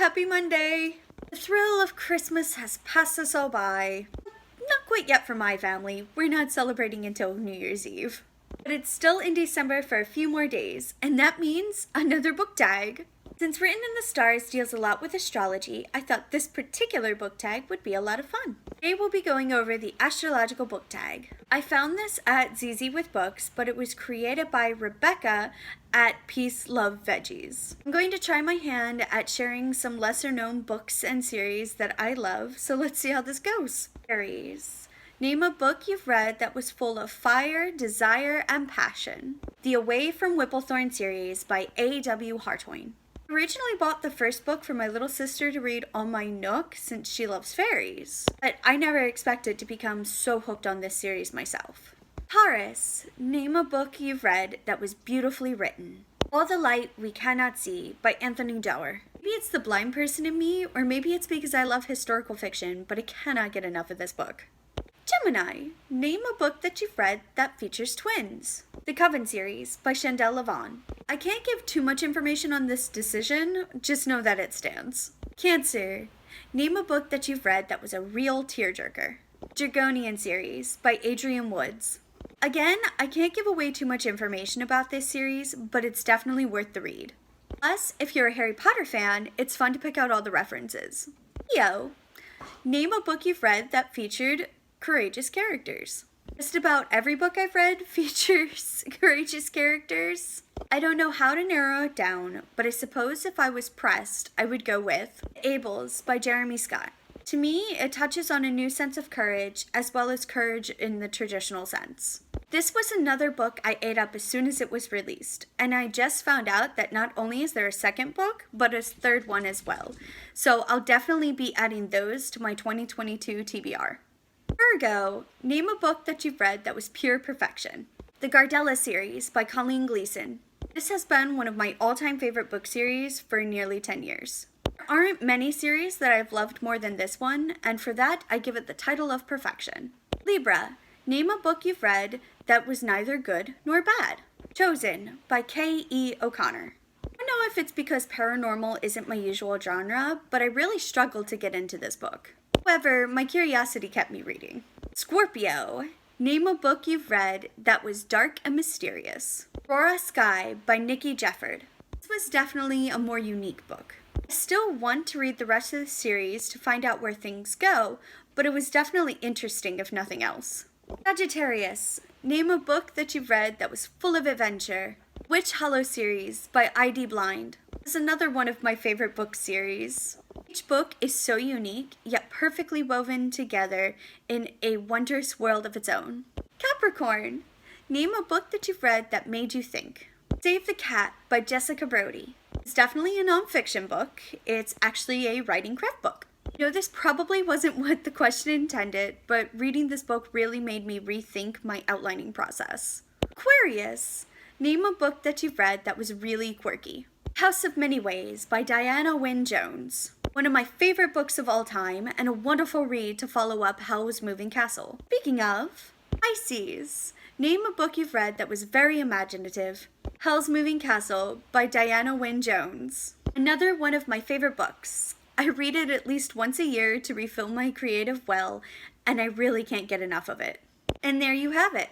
Happy Monday! The thrill of Christmas has passed us all by. Not quite yet for my family. We're not celebrating until New Year's Eve. But it's still in December for a few more days, and that means another book tag. Since Written in the Stars deals a lot with astrology, I thought this particular book tag would be a lot of fun. Today we'll be going over the Astrological Book Tag. I found this at ZZ with Books, but it was created by Rebecca at Peace Love Veggies. I'm going to try my hand at sharing some lesser known books and series that I love, so let's see how this goes. Fairies. Name a book you've read that was full of fire, desire, and passion. The Away from Whipplethorn series by A.W. Hartoin. I originally bought the first book for my little sister to read on my Nook since she loves fairies, but I never expected to become so hooked on this series myself. Taurus. Name a book you've read that was beautifully written. All the Light We Cannot See by Anthony Doerr. Maybe it's the blind person in me, or maybe it's because I love historical fiction, but I cannot get enough of this book. Gemini. Name a book that you've read that features twins. The Coven series by Chandel Lavon. I can't give too much information on this decision, just know that it stands. Cancer. Name a book that you've read that was a real tearjerker. Dragonian series by Adrian Woods. Again, I can't give away too much information about this series, but it's definitely worth the read. Plus, if you're a Harry Potter fan, it's fun to pick out all the references. Leo. Name a book you've read that featured courageous characters. Just about every book I've read features courageous characters. I don't know how to narrow it down, but I suppose if I was pressed, I would go with Ables by Jeremy Scott. To me, it touches on a new sense of courage, as well as courage in the traditional sense. This was another book I ate up as soon as it was released, and I just found out that not only is there a second book, but a third one as well. So I'll definitely be adding those to my 2022 TBR. Virgo. Name a book that you've read that was pure perfection. The Gardella series by Colleen Gleason. This has been one of my all-time favorite book series for nearly 10 years. There aren't many series that I've loved more than this one, and for that I give it the title of perfection. Libra. Name a book you've read that was neither good nor bad. Chosen by K.E. O'Connor. I don't know if it's because paranormal isn't my usual genre, but I really struggled to get into this book. However, my curiosity kept me reading. Scorpio. Name a book you've read that was dark and mysterious. Aurora Sky by Nikki Jefford. This was definitely a more unique book. I still want to read the rest of the series to find out where things go, but it was definitely interesting if nothing else. Sagittarius. Name a book that you've read that was full of adventure. Witch Hollow series by I.D. Blind. This is another one of my favorite book series. Each book is so unique, yet perfectly woven together in a wondrous world of its own. Capricorn. Name a book that you've read that made you think. Save the Cat by Jessica Brody. It's definitely a nonfiction book. It's actually a writing craft book. You know, this probably wasn't what the question intended, but reading this book really made me rethink my outlining process. Aquarius. Name a book that you've read that was really quirky. House of Many Ways by Diana Wynne Jones. One of my favorite books of all time, and a wonderful read to follow up Hell's Moving Castle. Speaking of, Pisces. Name a book you've read that was very imaginative. Hell's Moving Castle by Diana Wynne Jones. Another one of my favorite books. I read it at least once a year to refill my creative well, and I really can't get enough of it. And there you have it.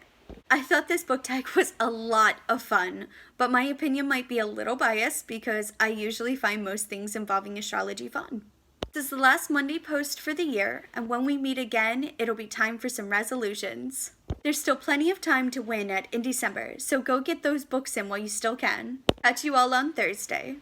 I thought this book tag was a lot of fun, but my opinion might be a little biased because I usually find most things involving astrology fun. This is the last Monday post for the year, and when we meet again, it'll be time for some resolutions. There's still plenty of time to win in December, so go get those books in while you still can. Catch you all on Thursday.